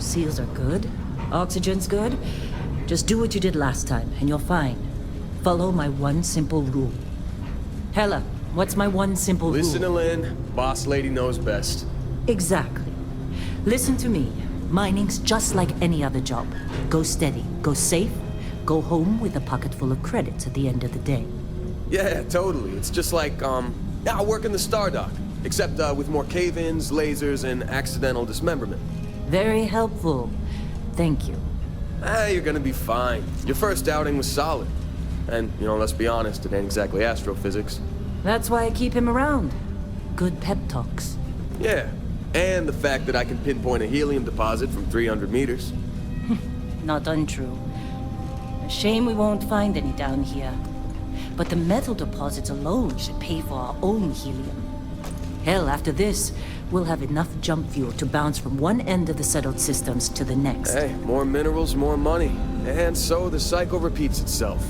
Seals are good. Oxygen's good. Just do what you did last time, and you're fine. Follow my one simple rule. Hella, what's my one simple rule? Listen to Lynn. Boss lady knows best. Exactly. Listen to me. Mining's just like any other job. Go steady, go safe, go home with a pocket full of credits at the end of the day. Yeah, totally. It's just like, I work in the Star Dock. Except, with more cave-ins, lasers, and accidental dismemberment. Very helpful. Thank you. You're gonna be fine. Your first outing was solid. And, let's be honest, it ain't exactly astrophysics. That's why I keep him around. Good pep talks. Yeah, and the fact that I can pinpoint a helium deposit from 300 meters. Not untrue. A shame we won't find any down here. But the metal deposits alone should pay for our own helium. Hell, after this, we'll have enough jump fuel to bounce from one end of the settled systems to the next. Hey, more minerals, more money. And so the cycle repeats itself.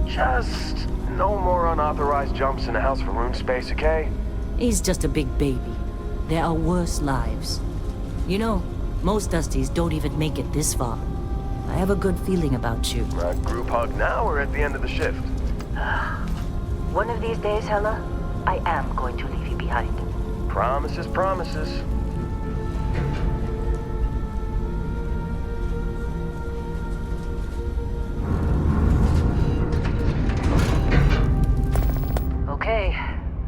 Just no more unauthorized jumps in the house for room space, okay? He's just a big baby. There are worse lives. Most Dusties don't even make it this far. I have a good feeling about you. Group hug now or at the end of the shift? One of these days, Hella, I am going to leave you behind. Promises, promises. Okay,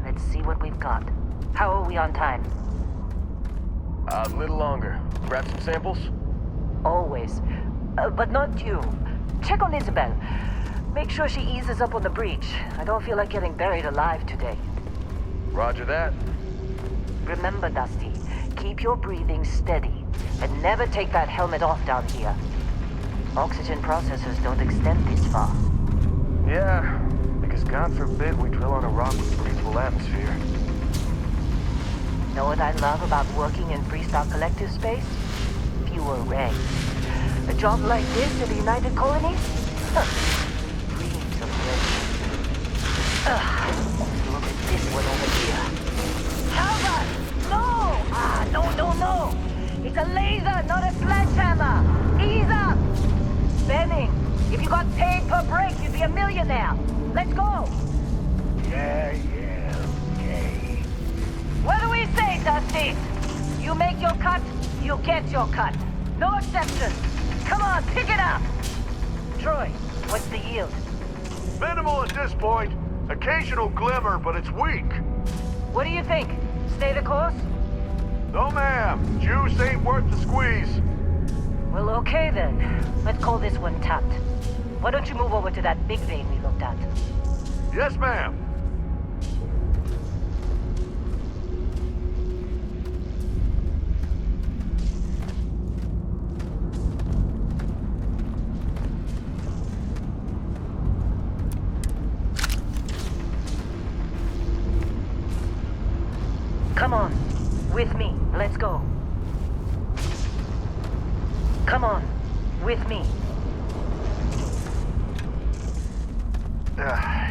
let's see what we've got. How are we on time? A little longer. Grab some samples? Always. But not you. Check on Isabel. Make sure she eases up on the breach. I don't feel like getting buried alive today. Roger that. Remember, Dusty, keep your breathing steady and never take that helmet off down here. Oxygen processors don't extend this far. Yeah, because God forbid we drill on a rock with breathable atmosphere. Know what I love about working in Freestock Collective space? Fewer regs. A job like this in the United Colonies? Dreams of regs. Look at this one over here. Albert! No! No! It's a laser, not a sledgehammer! Ease up! Benning, if you got paid per break, you'd be a millionaire. Let's go! Yeah, okay. What do we say, Dusty? You make your cut, you get your cut. No exceptions. Come on, pick it up! Troy, what's the yield? Minimal at this point. Occasional glimmer, but it's weak. What do you think? Stay the course? No, ma'am. Juice ain't worth the squeeze. Well, okay then. Let's call this one tapped. Why don't you move over to that big vein we looked at? Yes, ma'am. Come on. With me. Let's go. Come on. With me.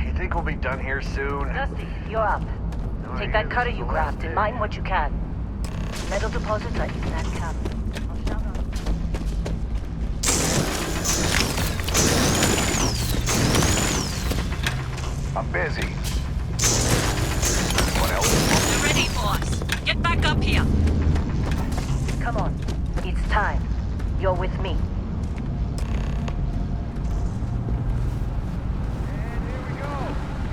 You think we'll be done here soon? Dusty, you're up. Take that cutter you grabbed and mine what you can. Metal deposits are in that cap. I'll shout out. I'm busy. What else? You're ready, boss. Get back up here. Come on. It's time. You're with me. And here we go.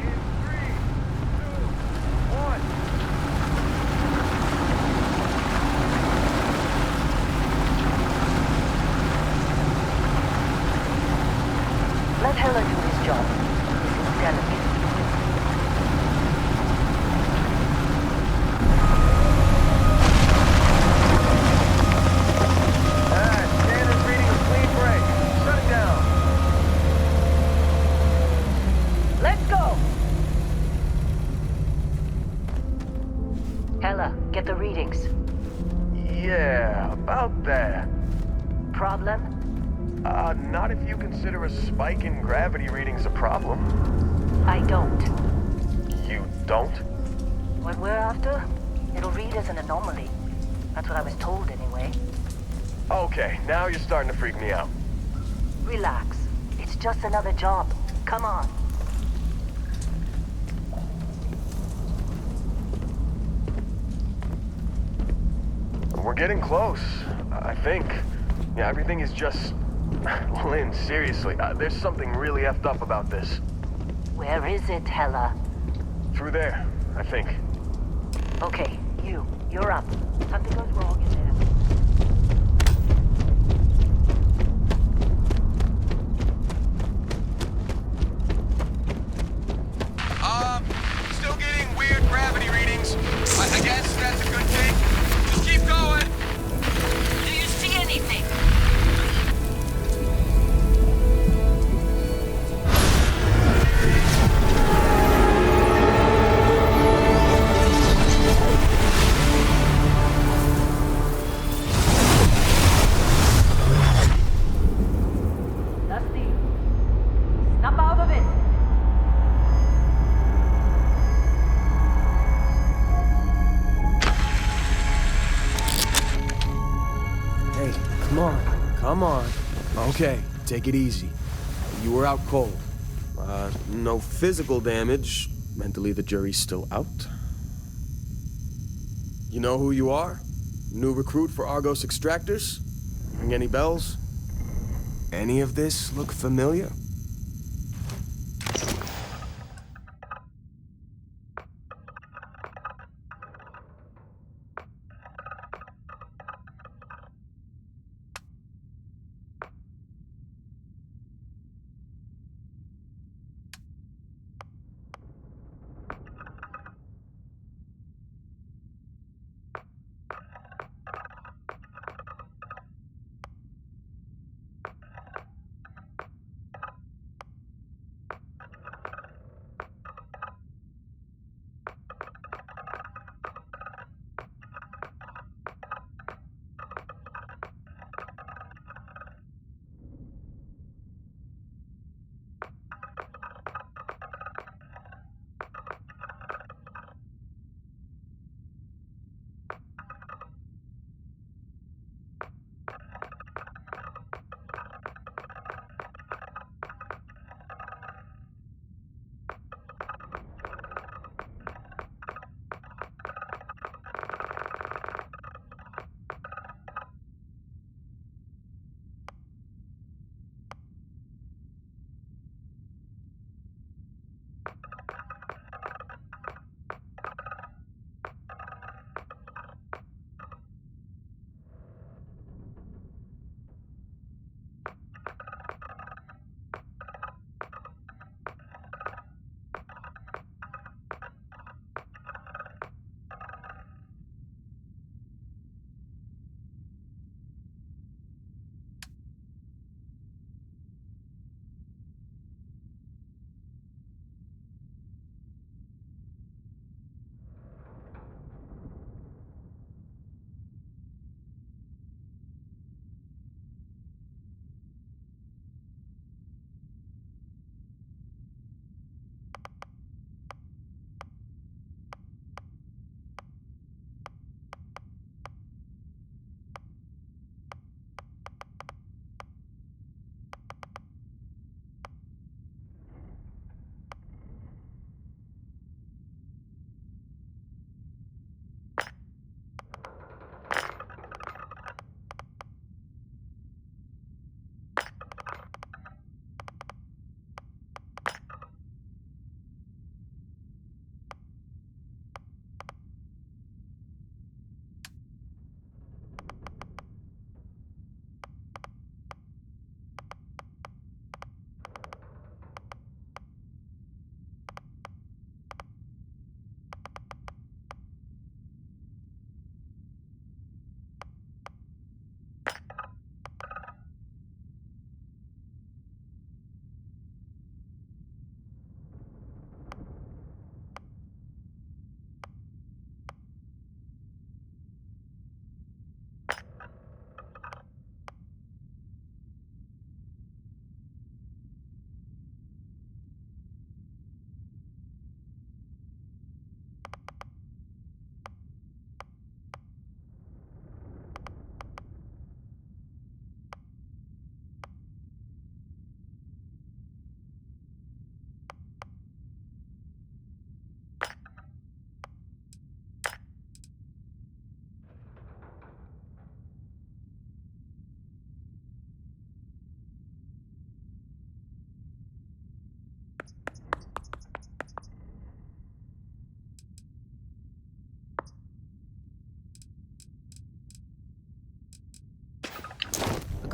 In 3, 2, 1. Let Hella do his job. This is delicate. Standard reading of clean break. Shut it down. Let's go! Hella, get the readings. Yeah, about that. Problem? Not if you consider a spike in gravity readings a problem. I don't. You don't? What we're after? It'll read as an anomaly. That's what I was told anyway. Okay, now you're starting to freak me out. Relax. It's just another job. Come on. We're getting close, I think. Yeah, everything is just... Lynn, seriously, there's something really effed up about this. Where is it, Hella? Through there, I think. Okay, you're up. Something goes wrong in there. Still getting weird gravity readings. I guess that's a good thing. Just keep going. Do you see anything? Dusty, snap out of it. Hey, come on. Come on. Okay, take it easy. You were out cold. No physical damage. Mentally, the jury's still out. You know who you are? New recruit for Argos Extractors? Ring any bells? Any of this look familiar?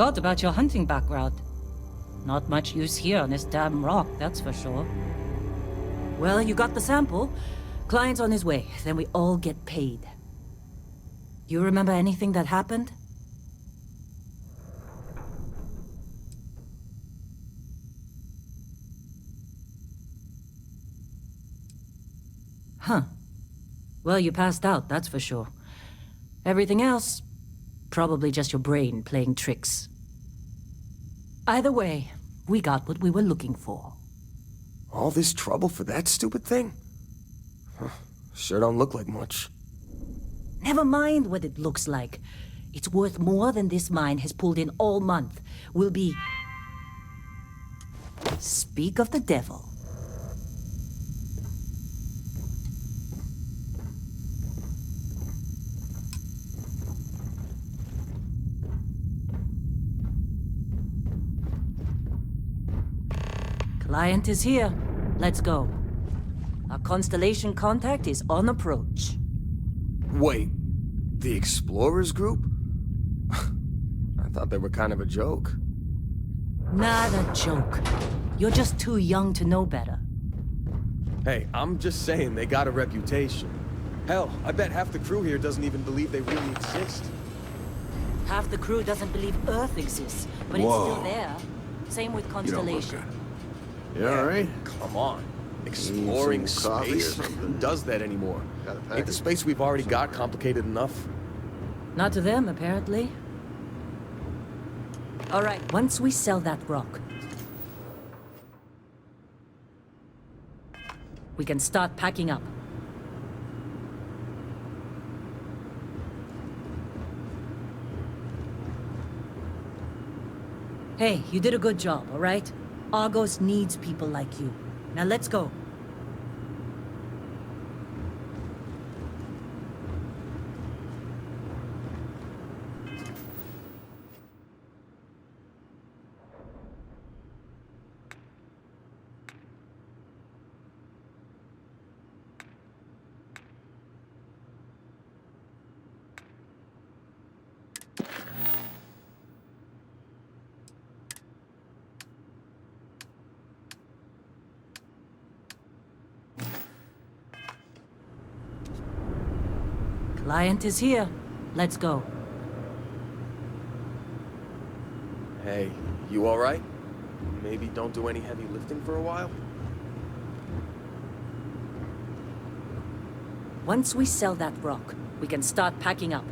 forgot about your hunting background. Not much use here on this damn rock, that's for sure. Well, you got the sample. Client's on his way, then we all get paid. You remember anything that happened? Huh. Well, you passed out, that's for sure. Everything else, probably just your brain playing tricks. Either way, we got what we were looking for. All this trouble for that stupid thing? Huh. Sure don't look like much. Never mind what it looks like. It's worth more than this mine has pulled in all month. We'll be... Speak of the devil. Client is here. Let's go. Our constellation contact is on approach. Wait, the Explorers group? I thought they were kind of a joke. Not a joke. You're just too young to know better. Hey, I'm just saying they got a reputation. Hell, I bet half the crew here doesn't even believe they really exist. Half the crew doesn't believe Earth exists, but Whoa. it's still there. Same with You don't look Constellation. good. You alright? Come on. Exploring some coffee or space? Who something? does that anymore? Got a Ain't the package. space we've already got complicated enough? Not to them, apparently. All right, once we sell that rock, we can start packing up. Hey, you did a good job, all right? Argos needs people like you. Now let's go. Client is here. Let's go. Hey, you alright? Maybe don't do any heavy lifting for a while? Once we sell that rock, we can start packing up.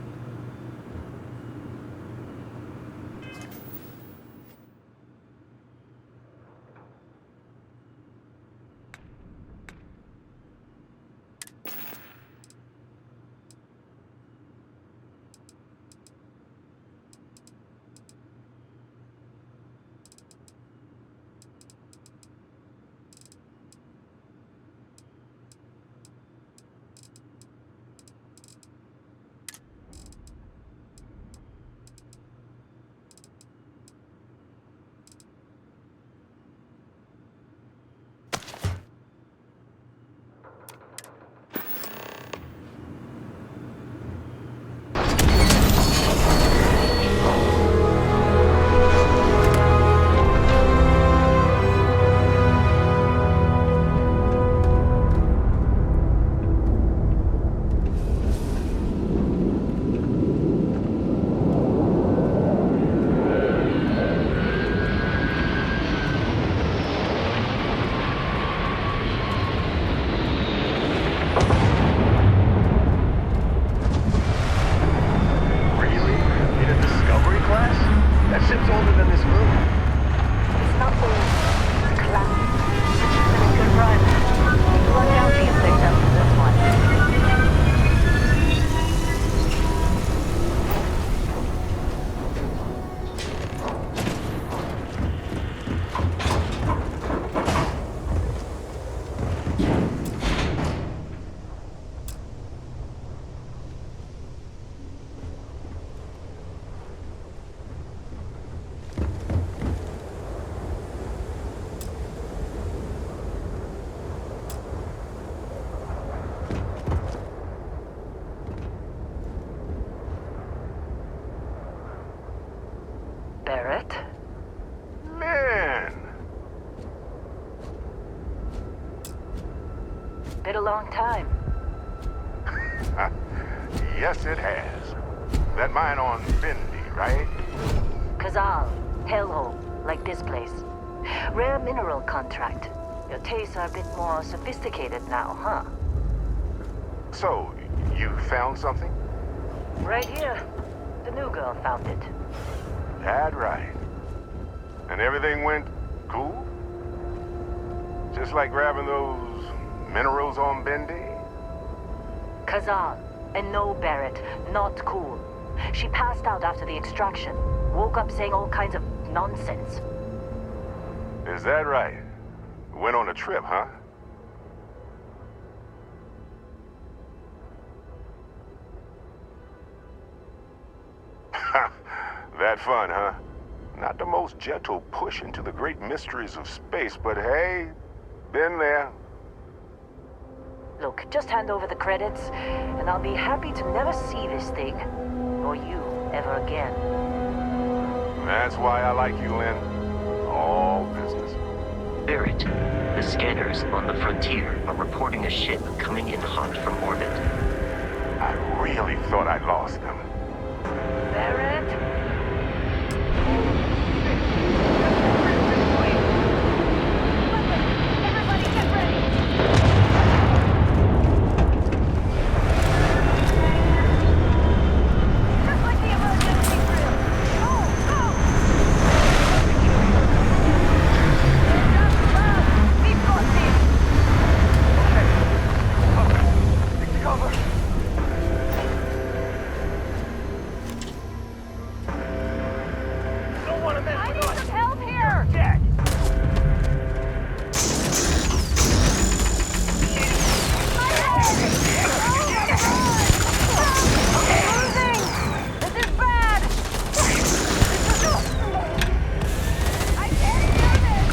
long time. Yes, it has. That mine on Bindi, right? Kazal, hellhole, like this place. Rare mineral contract. Your tastes are a bit more sophisticated now, huh? So, you found something? Right here. The new girl found it. That right. And everything went cool? Just like grabbing those minerals on Bindi? Kazal, and no Barrett, not cool. She passed out after the extraction. Woke up saying all kinds of nonsense. Is that right? Went on a trip, huh? That fun, huh? Not the most gentle push into the great mysteries of space, but hey, been there. Look, just hand over the credits, and I'll be happy to never see this thing, or you, ever again. That's why I like you, Lynn. All business. Barrett, the scanners on the frontier are reporting a ship coming in hot from orbit. I really thought I'd lost them. Barrett? Everybody get ready! Just like the emergency drill! Go! Go! Just love! We've got this! Take cover. Don't want to mess I with need us. some help here! Dead. My head! I'm losing! This is bad! I can't do this!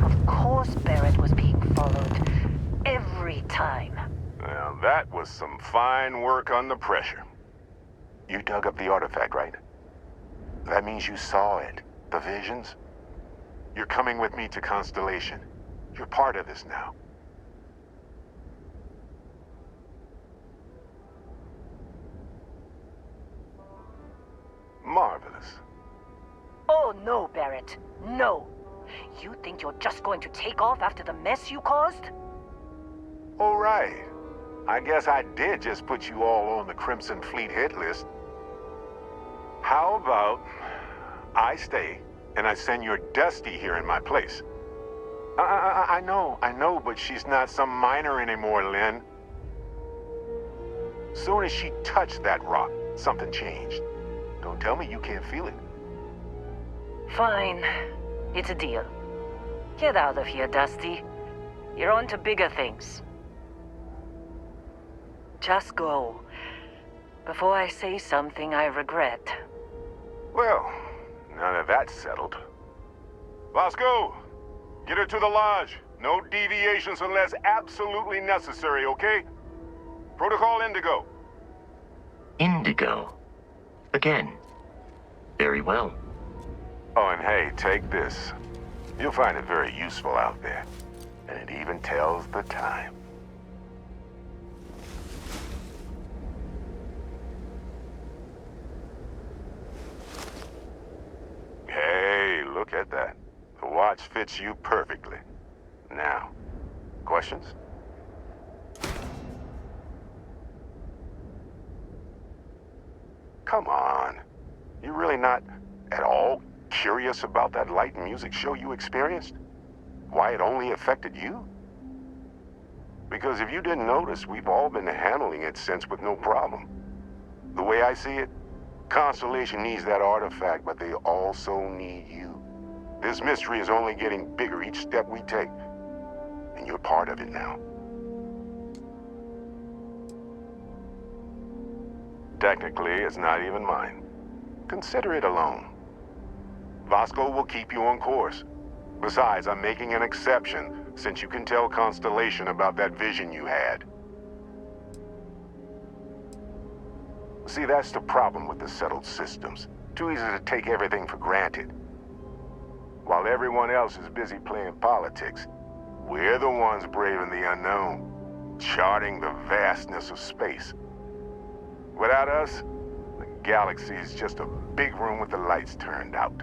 Of course Barrett was being followed. Every time. Well, that was some fine work under pressure. You dug up the artifact, right? That means you saw it. The visions? You're coming with me to Constellation. You're part of this now. Marvelous. Oh no, Barrett. No. You think you're just going to take off after the mess you caused? All right. I guess I did just put you all on the Crimson Fleet hit list. How about I stay and I send your Dusty here in my place? I know, but she's not some miner anymore, Lynn. Soon as she touched that rock, something changed. Don't tell me you can't feel it. Fine. It's a deal. Get out of here, Dusty. You're on to bigger things. Just go. Before I say something I regret. Well, now that that's settled. Bosco, get her to the lodge. No deviations unless absolutely necessary, okay? Protocol Indigo. Indigo. Again. Very well. Oh, and hey, take this. You'll find it very useful out there. And it even tells the time. Hey, look at that. The watch fits you perfectly. Now, questions? Come on. You're really not at all curious about that light and music show you experienced? Why it only affected you? Because if you didn't notice, we've all been handling it since with no problem. The way I see it, Constellation needs that artifact, but they also need you. This mystery is only getting bigger each step we take, and you're part of it now. Technically, it's not even mine. Consider it a loan. Vasco will keep you on course. Besides, I'm making an exception since you can tell Constellation about that vision you had. See, that's the problem with the settled systems. Too easy to take everything for granted. While everyone else is busy playing politics, we're the ones braving the unknown, charting the vastness of space. Without us, the galaxy is just a big room with the lights turned out.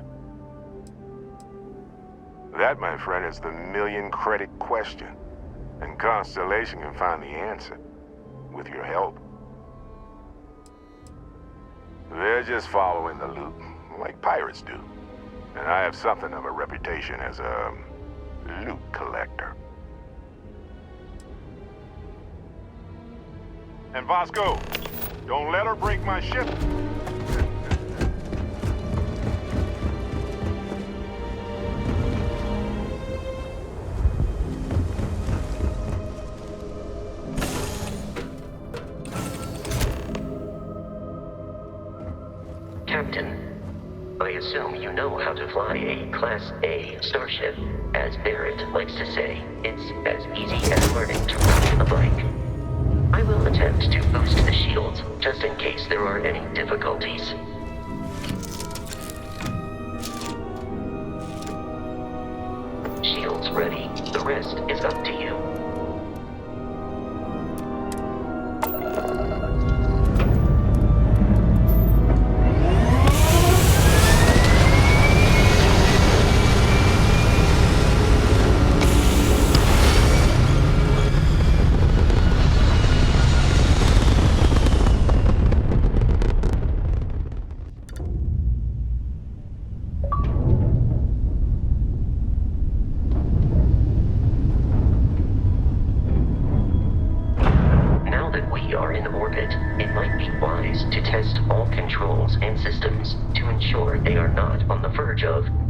That, my friend, is the million-credit question, and Constellation can find the answer, with your help. They're just following the loot, like pirates do. And I have something of a reputation as a loot collector. And Vasco, don't let her break my ship. Captain, I assume you know how to fly a Class A starship. As Barrett likes to say, it's as easy as learning to ride a bike. I will attempt to boost the shields, just in case there are any difficulties. Shields ready. The rest is up to you.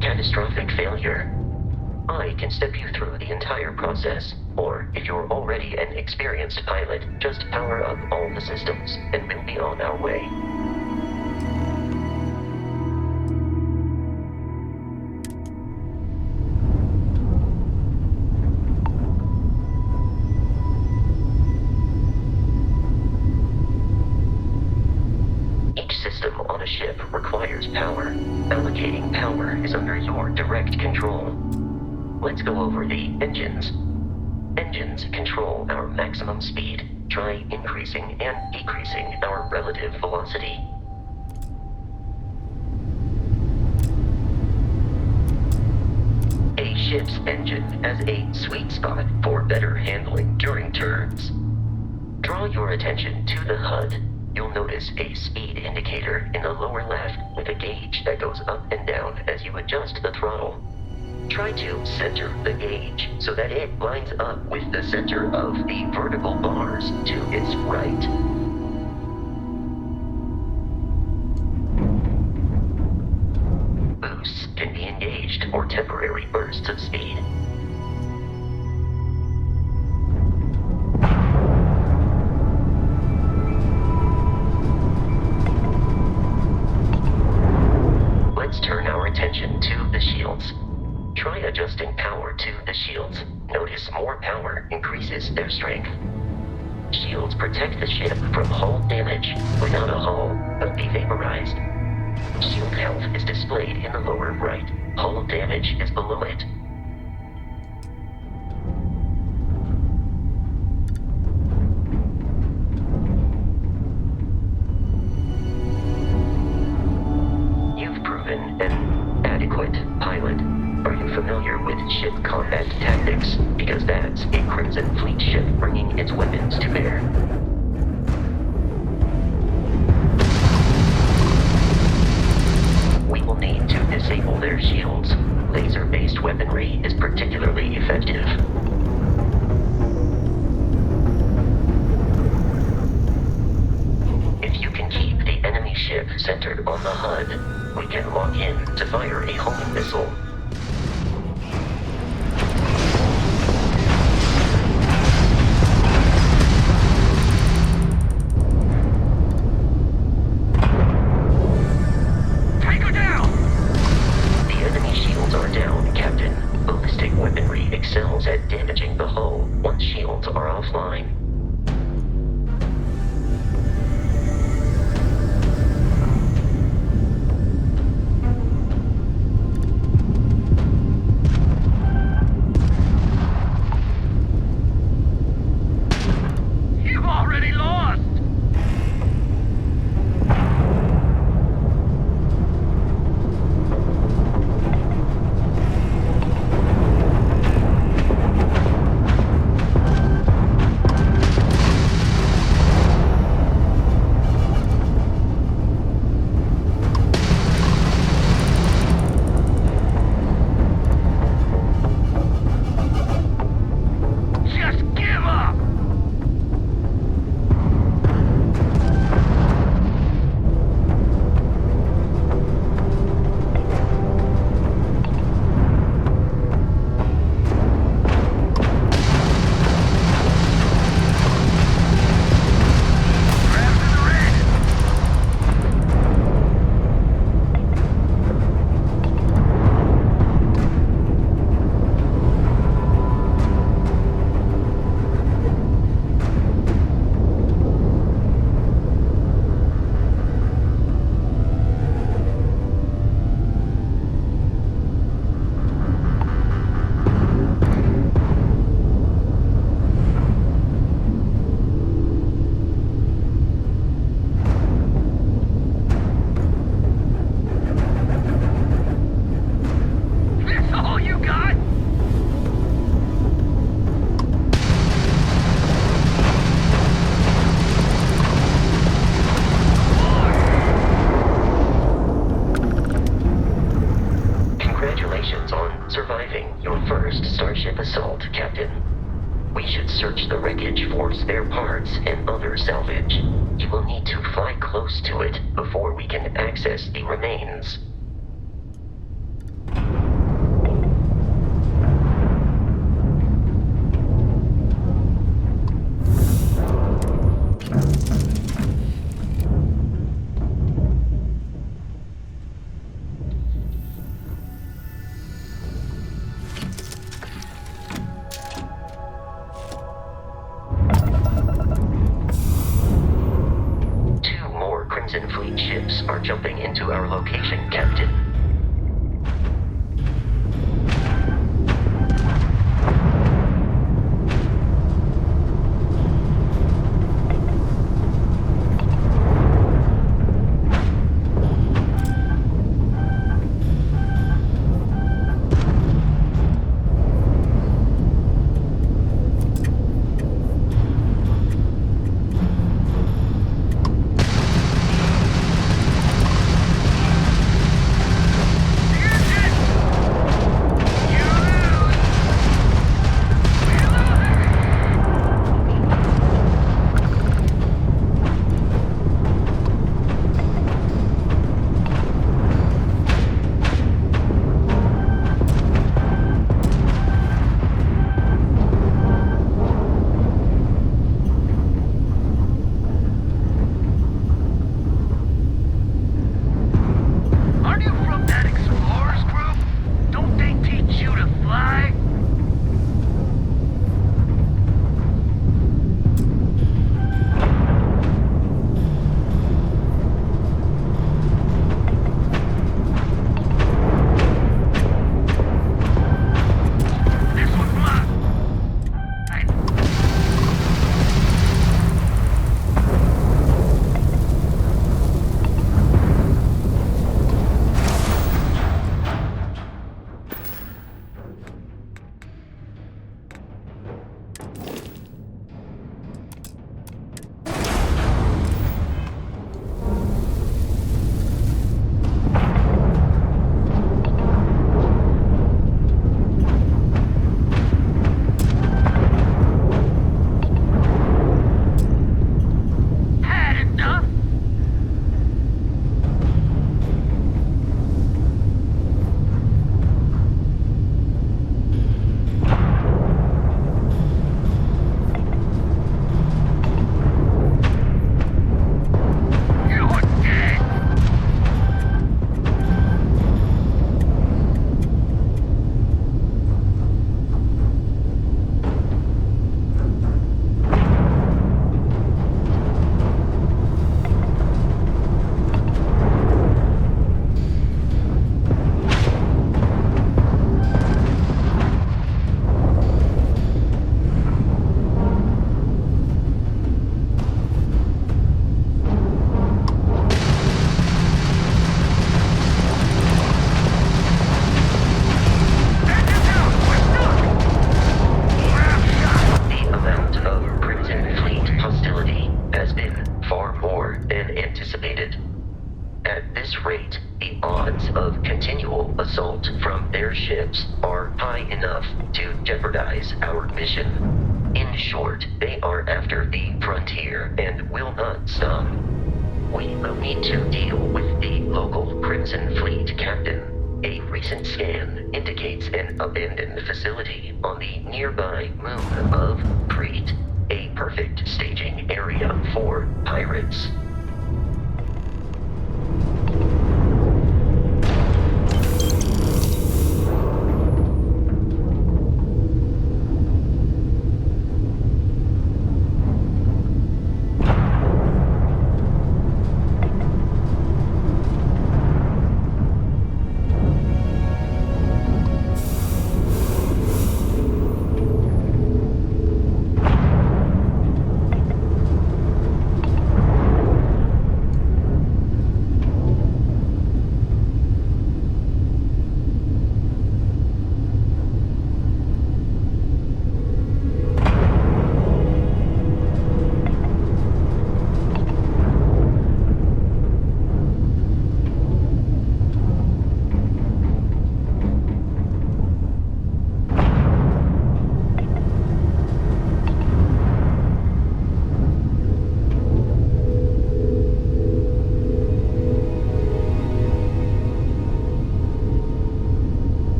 Catastrophic failure. I can step you through the entire process, or if you're already an experienced pilot, just power up all the systems, and we'll be on our way. Each system on a ship requires power. Allocating power is under your direct control. Let's go over the engines. Engines control our maximum speed. Try increasing and decreasing our relative velocity. A ship's engine has a sweet spot for better handling during turns. Draw your attention to the HUD. You'll notice a speed indicator in the lower left with a gauge that goes up and down as you adjust the throttle. Try to center the gauge so that it lines up with the center of the vertical bars to its right. Boosts can be engaged for temporary bursts of speed. Let's turn our attention to the shields. Try adjusting power to the shields. Notice more power increases their strength. Shields protect the ship from hull damage. Without a hull, it'll be vaporized. Shield health is displayed in the lower right. Hull damage is below it. You've proven an adequate pilot. Are you familiar with ship combat tactics? Because that's a Crimson Fleet ship bringing its weapons to bear. We will need to disable their shields. Laser-based weaponry is particularly effective. If you can keep the enemy ship centered on the HUD, we can lock in to fire a homing missile. Both are offline. You've already lost! Just give up! Grab to the red! That's all you got? Congratulations on surviving your first Starship assault, Captain. We should search the wreckage for spare parts and other salvage. You will need to fly close to it before we can access the remains. Two more Crimson Fleet ships are jumping into our location, Captain. In short, they are after the frontier and will not stop. We will need to deal with the local Crimson Fleet captain. A recent scan indicates an abandoned facility on the nearby moon of Crete, a perfect staging area for pirates.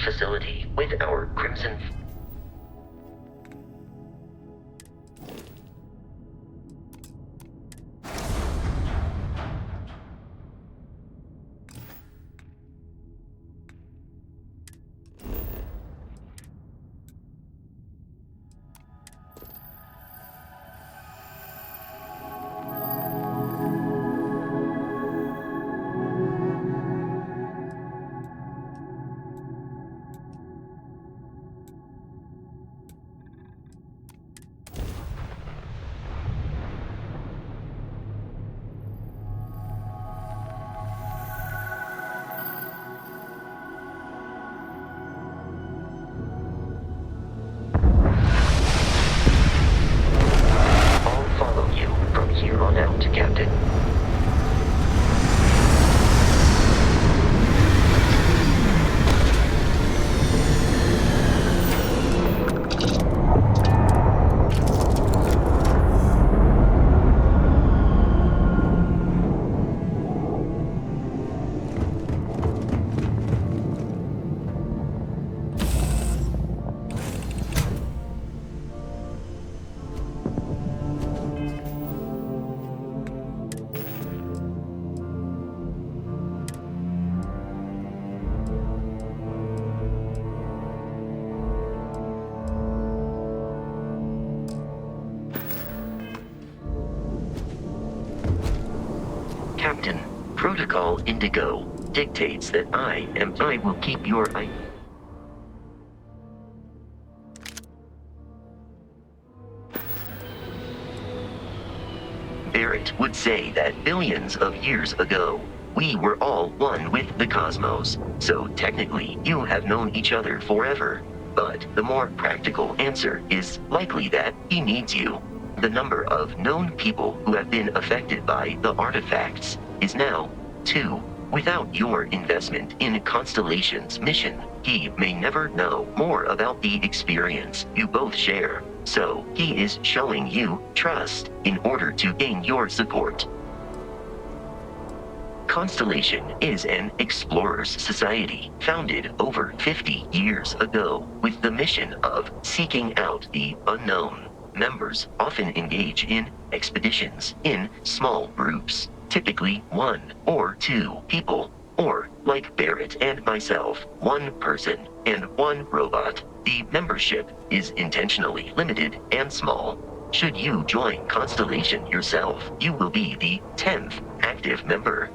Facility with our Crimson. Captain. Captain, Protocol Indigo dictates that I will keep your Barrett would say that billions of years ago, we were all one with the cosmos, so technically you have known each other forever. But the more practical answer is likely that he needs you. The number of known people who have been affected by the artifacts is now 2 Without your investment in Constellation's mission, he may never know more about the experience you both share. So, he is showing you trust in order to gain your support. Constellation is an explorers society founded over 50 years ago with the mission of seeking out the unknown. Members often engage in expeditions in small groups, typically 1 or 2 people, or, like Barrett and myself, 1 person and 1 robot. The membership is intentionally limited and small. Should you join Constellation yourself, you will be the 10th active member.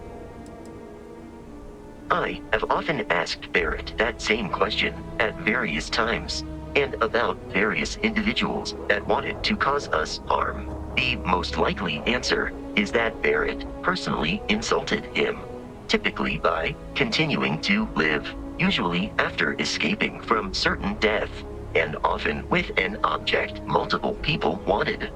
I have often asked Barrett that same question at various times, and about various individuals that wanted to cause us harm. The most likely answer is that Barrett personally insulted him, typically by continuing to live, usually after escaping from certain death, and often with an object multiple people wanted.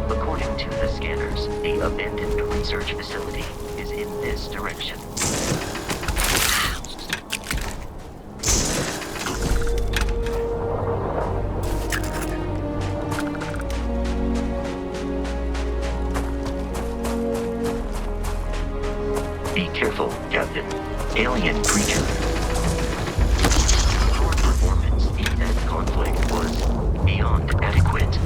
According to the scanners, the abandoned research facility is in this direction. Be careful, Captain. Alien creature. Your performance in that conflict was beyond adequate.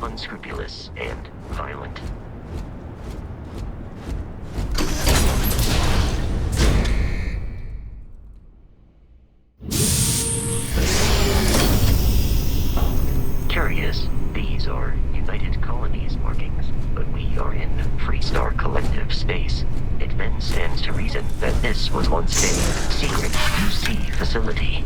Unscrupulous and violent. Curious, these are United Colonies markings, but we are in Freestar Collective space. It then stands to reason that this was once a secret UC facility.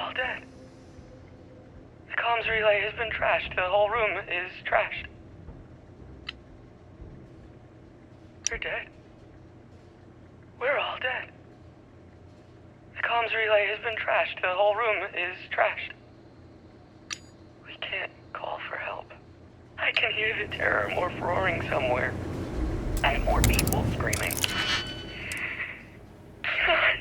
all dead. The comms relay has been trashed. The whole room is trashed. You're dead. We're all dead. The comms relay has been trashed. The whole room is trashed. We can't call for help. I can hear the terror morph roaring somewhere. And more people screaming. God.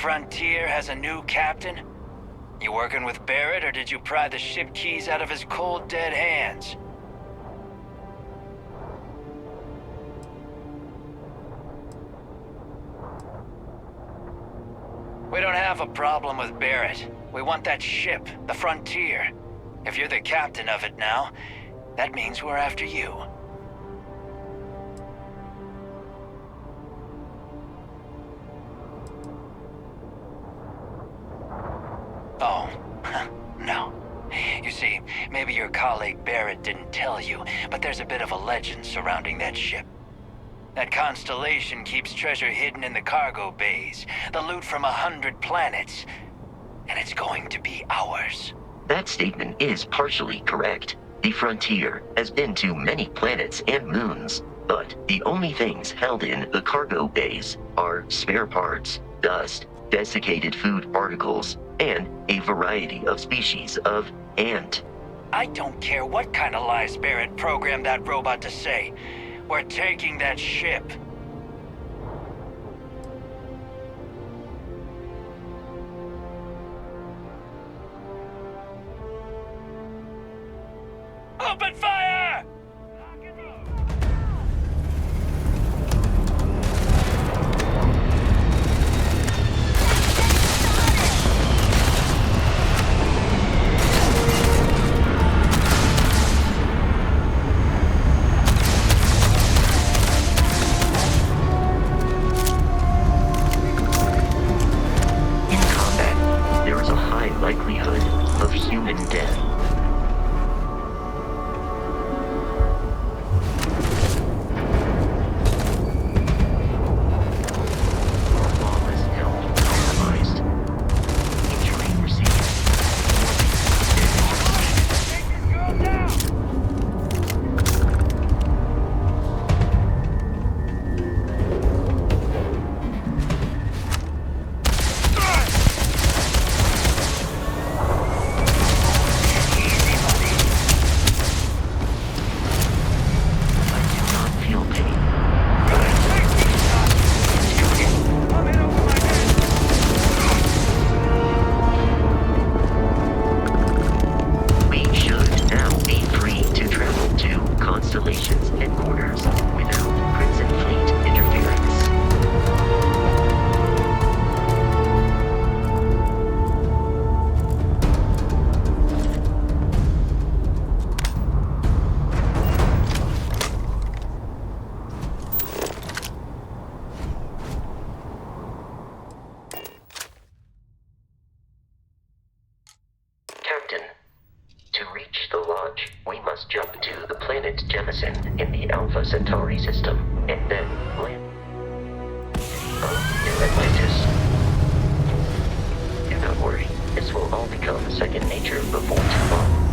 Frontier has a new captain? You working with Barrett, or did you pry the ship keys out of his cold, dead hands? We don't have a problem with Barrett. We want that ship, the Frontier. If you're the captain of it now, that means we're after you. See, maybe your colleague Barrett didn't tell you, but there's a bit of a legend surrounding that ship. That constellation keeps treasure hidden in the cargo bays, the loot from 100 planets, and it's going to be ours. That statement is partially correct. The Frontier has been to many planets and moons, but the only things held in the cargo bays are spare parts, dust, desiccated food particles, and a variety of species of ant. I don't care what kind of lies Barrett programmed that robot to say. We're taking that ship. Open fire! In combat, there is a high likelihood of human death. Flawless health compromised. Injury received. I do not feel pain. We should now be free to travel to Constellation's headquarters without Crimson Fleet interference. Captain, to reach the lodge, we must jump to the planet Jemison in the Alpha Centauri system, and then land on New Atlantis. Do not worry, this will all become second nature before too long.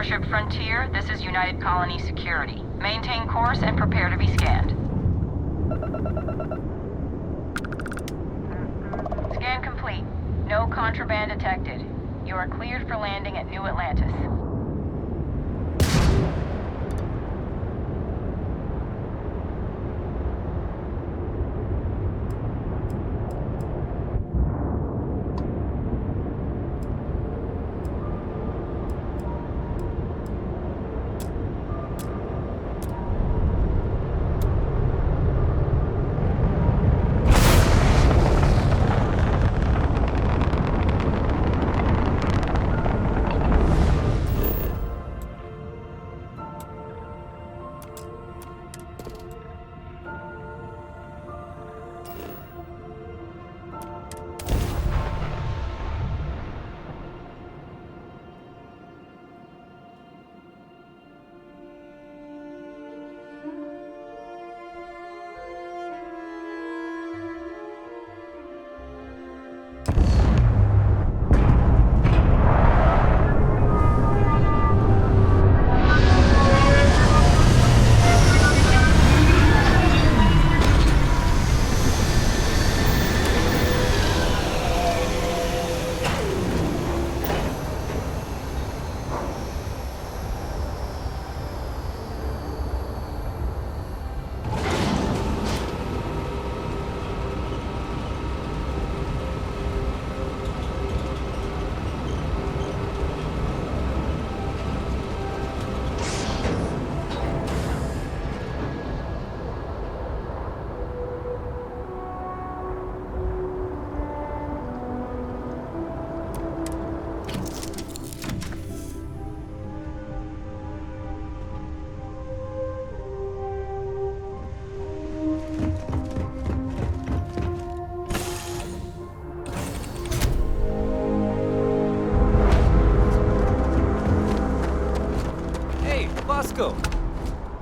Starship Frontier, this is United Colony Security. Maintain course and prepare to be scanned. Scan complete. No contraband detected. You are cleared for landing at New Atlantis.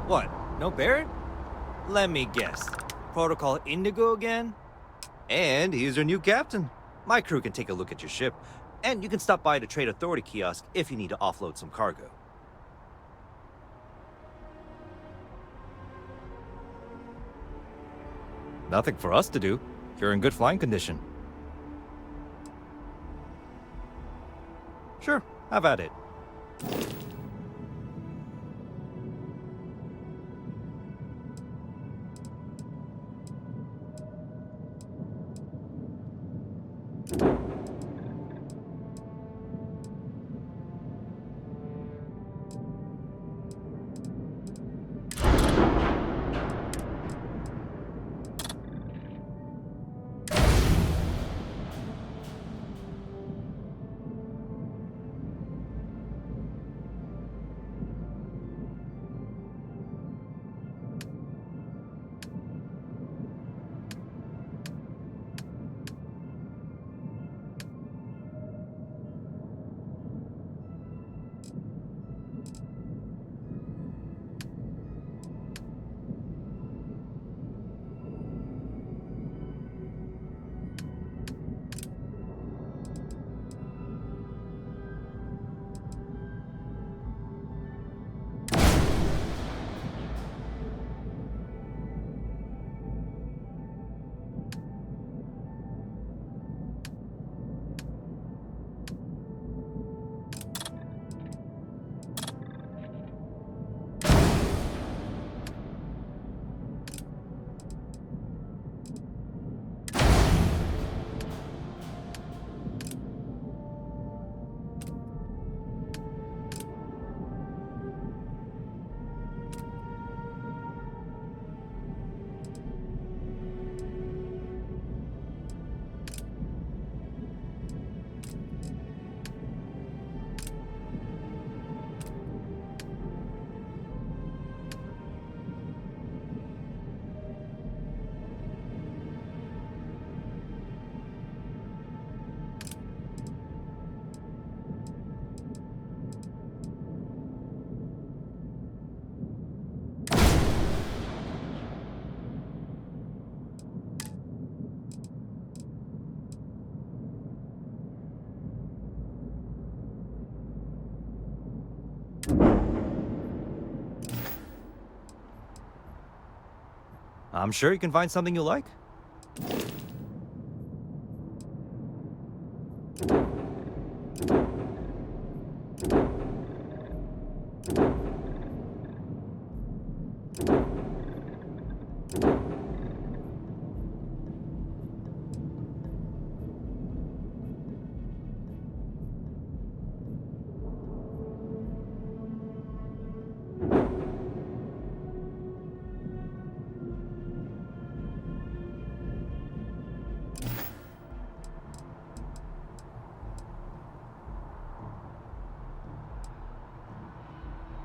What? No Barrett? Let me guess. Protocol Indigo again? And he's your new captain. My crew can take a look at your ship, and you can stop by the Trade Authority kiosk if you need to offload some cargo. Nothing for us to do. You're in good flying condition. Sure, have at it. I'm sure you can find something you like.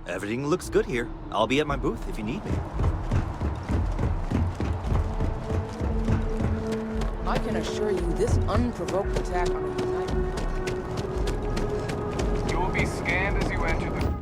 Everything looks good here. I'll be at my booth if you need me. I can assure you this unprovoked attack on a United... You will be scanned as you enter the...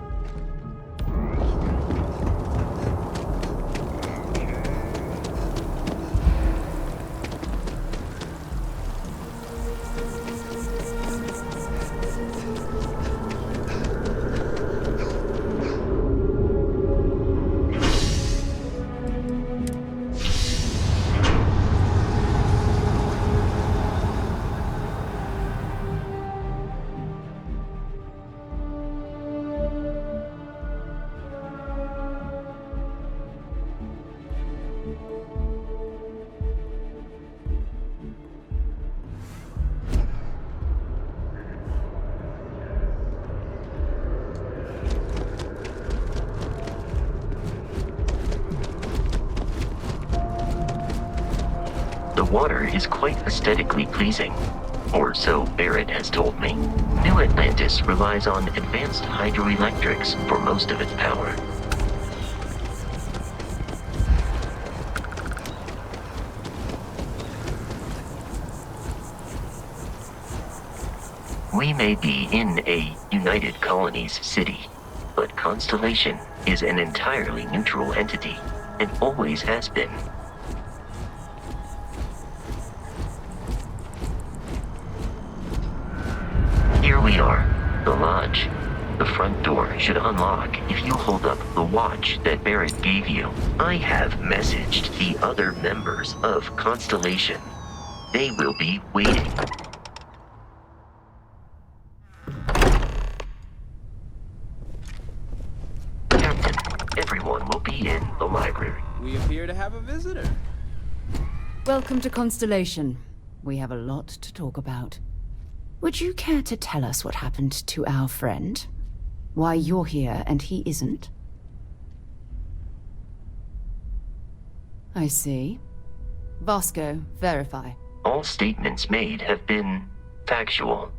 The water is quite aesthetically pleasing, or so Barrett has told me. New Atlantis relies on advanced hydroelectrics for most of its power. We may be in a United Colonies city, but Constellation is an entirely neutral entity, and always has been. Here we are, the lodge. The front door should unlock if you hold up the watch that Barrett gave you. I have messaged the other members of Constellation. They will be waiting. Captain, everyone will be in the library. We appear to have a visitor. Welcome to Constellation. We have a lot to talk about. Would you care to tell us what happened to our friend? Why you're here and he isn't? I see. Vasco, verify. All statements made have been factual.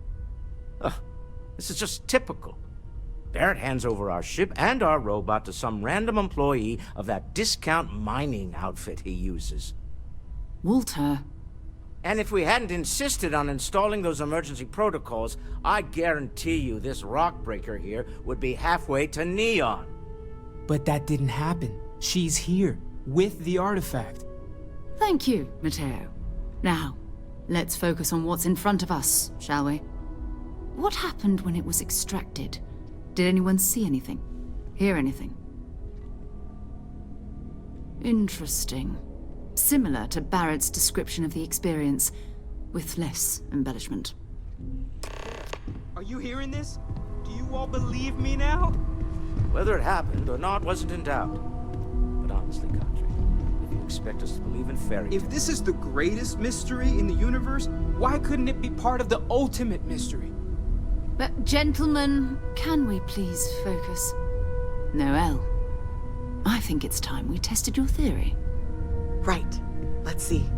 This is just typical. Barrett hands over our ship and our robot to some random employee of that discount mining outfit he uses. Walter. And if we hadn't insisted on installing those emergency protocols, I guarantee you this rock breaker here would be halfway to Neon. But that didn't happen. She's here, with the artifact. Thank you, Matteo. Now, let's focus on what's in front of us, shall we? What happened when it was extracted? Did anyone see anything? Hear anything? Interesting. Similar to Barrett's description of the experience, with less embellishment. Are you hearing this? Do you all believe me now? Whether it happened or not wasn't in doubt. But honestly, Country, if you expect us to believe in fairy tales... If this is the greatest mystery in the universe, why couldn't it be part of the ultimate mystery? But gentlemen, can we please focus? Noel, I think it's time we tested your theory. Right. Let's see.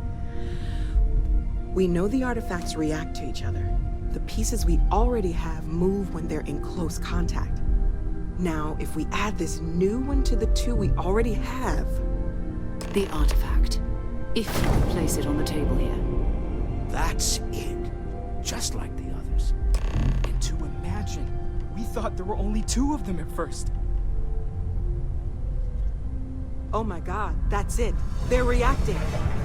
We know the artifacts react to each other. The pieces we already have move when they're in close contact. Now, if we add this new one to the two we already have... The artifact. If you place it on the table here. That's it. Just like the others. And to imagine, we thought there were only 2 of them at first. Oh my god, that's it. They're reacting.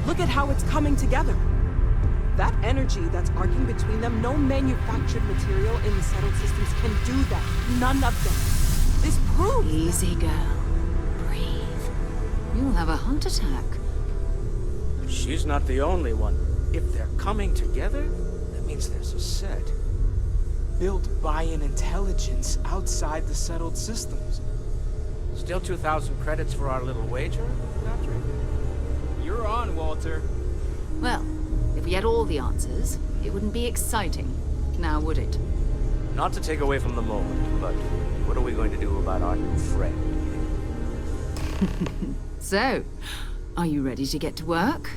Look at how it's coming together. That energy that's arcing between them, no manufactured material in the settled systems can do that. None of them. This proves... Easy, girl. Breathe. You'll have a heart attack. She's not the only one. If they're coming together, that means there's a set. Built by an intelligence outside the settled systems. Still 2,000 credits for our little wager, Patrick? You're on, Walter. Well, if we had all the answers, it wouldn't be exciting, now would it? Not to take away from the moment, but what are we going to do about our new friend? So, are you ready to get to work?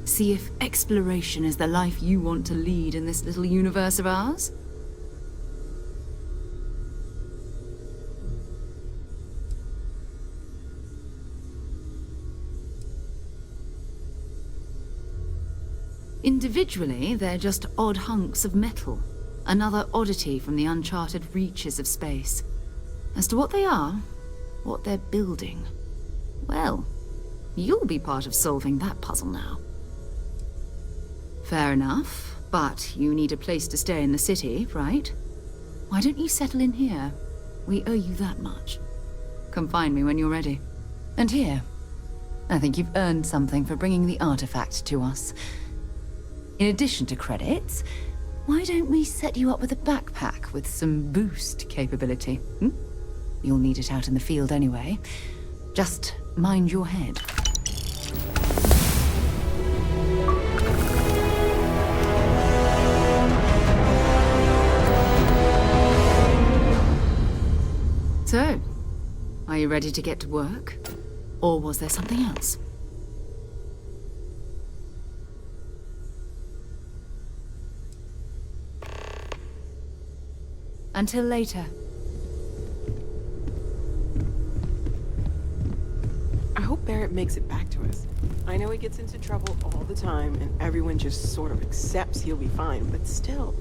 See if exploration is the life you want to lead in this little universe of ours? Individually, they're just odd hunks of metal. Another oddity from the uncharted reaches of space. As to what they are, what they're building, well, you'll be part of solving that puzzle now. Fair enough, but you need a place to stay in the city, right? Why don't you settle in here? We owe you that much. Come find me when you're ready. And here, I think you've earned something for bringing the artifact to us. In addition to credits, why don't we set you up with a backpack with some boost capability? You'll need it out in the field anyway. Just mind your head. So, are you ready to get to work? Or was there something else? Until later. I hope Barrett makes it back to us. I know he gets into trouble all the time, and everyone just sort of accepts he'll be fine, but still.